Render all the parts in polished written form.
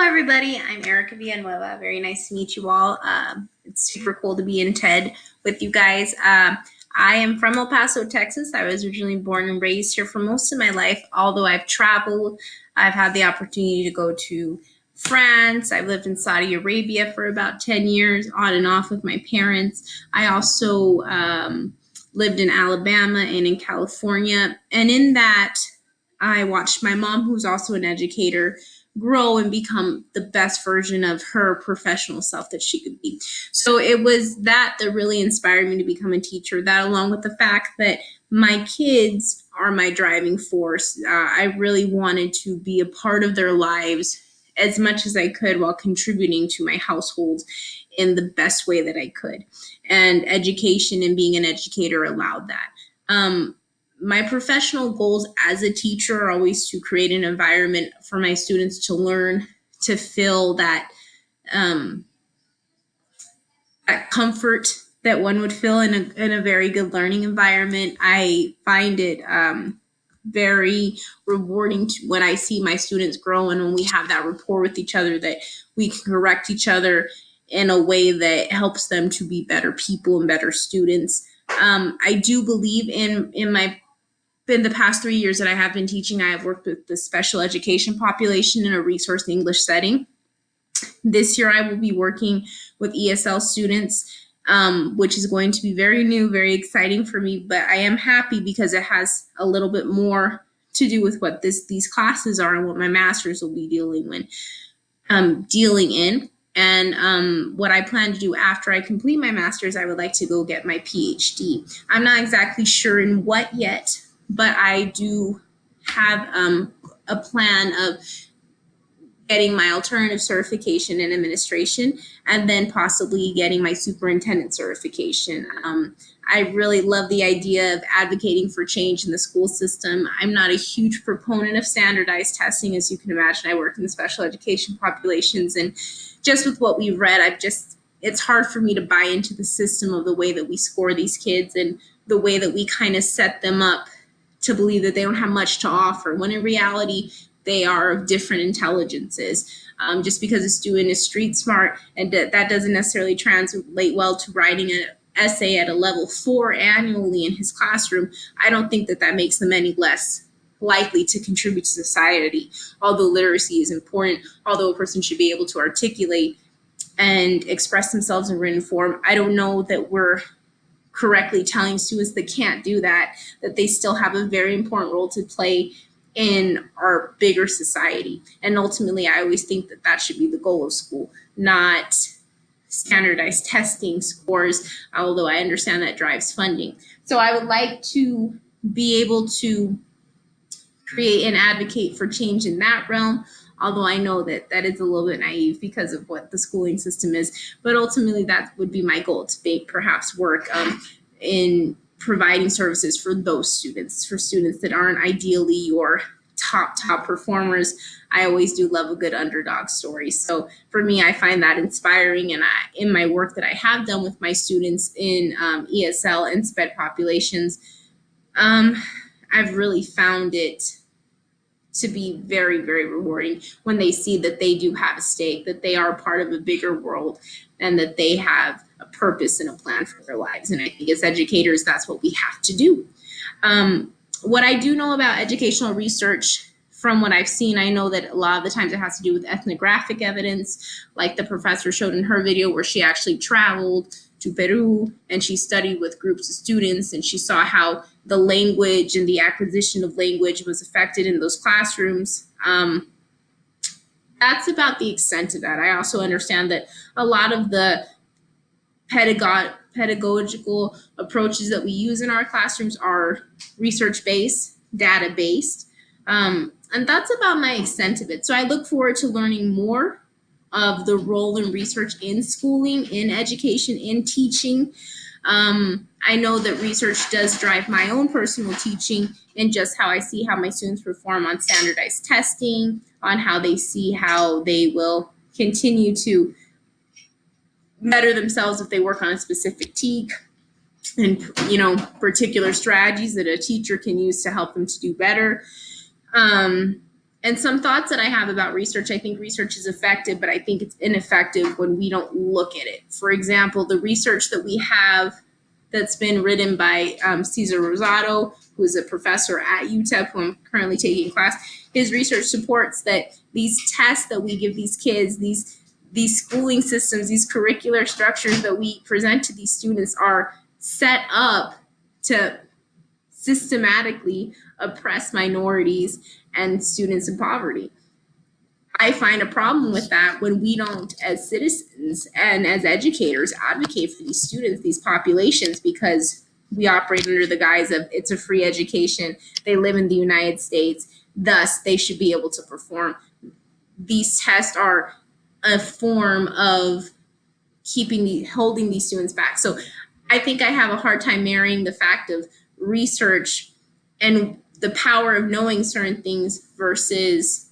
everybody. I'm Erica Villanueva. Very nice to meet you all. It's super cool to be in TED with you guys. I am from El Paso, Texas. I was originally born and raised here for most of my life. Although I've traveled, I've had the opportunity to go to France. I've lived in Saudi Arabia for about 10 years, on and off with my parents. I also lived in Alabama and in California. And in that, I watched my mom, who's also an educator, grow and become the best version of her professional self that she could be. So it was that really inspired me to become a teacher. That, along with the fact that my kids are my driving force, I really wanted to be a part of their lives as much as I could while contributing to my household in the best way that I could. And education and being an educator allowed that. My professional goals as a teacher are always to create an environment for my students to learn, to feel that that comfort that one would feel in a very good learning environment. I find it very rewarding when I see my students grow and when we have that rapport with each other, that we can correct each other in a way that helps them to be better people and better students. I do believe in the past 3 years that I have been teaching, I have worked with the special education population in a resource English setting. This year, I will be working with ESL students, which is going to be very new, very exciting for me. But I am happy because it has a little bit more to do with what these classes are and what my master's will be dealing in. And what I plan to do after I complete my master's, I would like to go get my PhD. I'm not exactly sure in what yet, but I do have a plan of getting my alternative certification in administration and then possibly getting my superintendent certification. I really love the idea of advocating for change in the school system. I'm not a huge proponent of standardized testing. As you can imagine, I work in special education populations, and just with what we've read, it's hard for me to buy into the system of the way that we score these kids and the way that we kind of set them up to believe that they don't have much to offer, when in reality, they are of different intelligences. Just because a student is street smart, and that doesn't necessarily translate well to writing an essay at a level 4 annually in his classroom, I don't think that makes them any less likely to contribute to society. Although literacy is important, although a person should be able to articulate and express themselves in written form, I don't know that we're correctly telling students that can't do that they still have a very important role to play in our bigger society. And ultimately, I always think that should be the goal of school, not standardized testing scores, although I understand that drives funding. So I would like to be able to create and advocate for change in that realm, although I know that is a little bit naive because of what the schooling system is. But ultimately, that would be my goal, to make perhaps work in providing services for those students, for students that aren't ideally your top performers. I always do love a good underdog story. So for me, I find that inspiring, and in my work that I have done with my students in ESL and SPED populations, I've really found it to be very, very rewarding when they see that they do have a stake, that they are part of a bigger world, and that they have a purpose and a plan for their lives. And I think as educators, that's what we have to do. What I do know about educational research, from what I've seen, I know that a lot of the times it has to do with ethnographic evidence, like the professor showed in her video, where she actually traveled to Peru and she studied with groups of students, and she saw how the language and the acquisition of language was affected in those classrooms. That's about the extent of that. I also understand that a lot of the pedagogical approaches that we use in our classrooms are research-based, data-based, and that's about my extent of it. So I look forward to learning more of the role in research in schooling, in education, in teaching. I know that research does drive my own personal teaching, and just how I see how my students perform on standardized testing, on how they see how they will continue to better themselves if they work on a specific TEK, and particular strategies that a teacher can use to help them to do better. And some thoughts that I have about research: I think research is effective, but I think it's ineffective when we don't look at it. For example, the research that we have that's been written by Cesar Rosado, who is a professor at UTEP, who I'm currently taking class. His research supports that these tests that we give these kids, these schooling systems, these curricular structures that we present to these students are set up to systematically oppress minorities and students in poverty. I find a problem with that when we don't, as citizens and as educators, advocate for these students, these populations, because we operate under the guise of it's a free education. They live in the United States, thus they should be able to perform. These tests are a form of holding these students back. So I think I have a hard time marrying the fact of research and the power of knowing certain things versus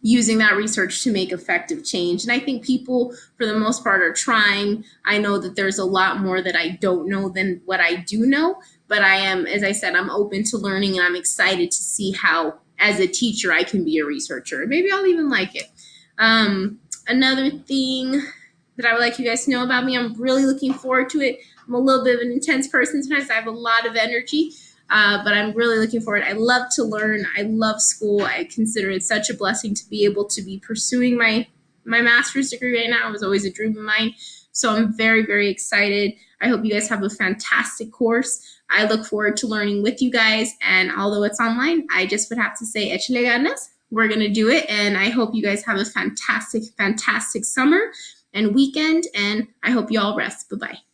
using that research to make effective change. And I think people, for the most part, are trying. I know that there's a lot more that I don't know than what I do know, but I am, as I said, I'm open to learning, and I'm excited to see how, as a teacher, I can be a researcher. Maybe I'll even like it. Another thing that I would like you guys to know about me, I'm really looking forward to it. I'm a little bit of an intense person sometimes. I have a lot of energy. But I'm really looking forward. I love to learn. I love school. I consider it such a blessing to be able to be pursuing my master's degree right now. It was always a dream of mine. So I'm very, very excited. I hope you guys have a fantastic course. I look forward to learning with you guys. And although it's online, I just would have to say, échale ganas. We're going to do it. And I hope you guys have a fantastic, fantastic summer and weekend. And I hope you all rest. Bye-bye.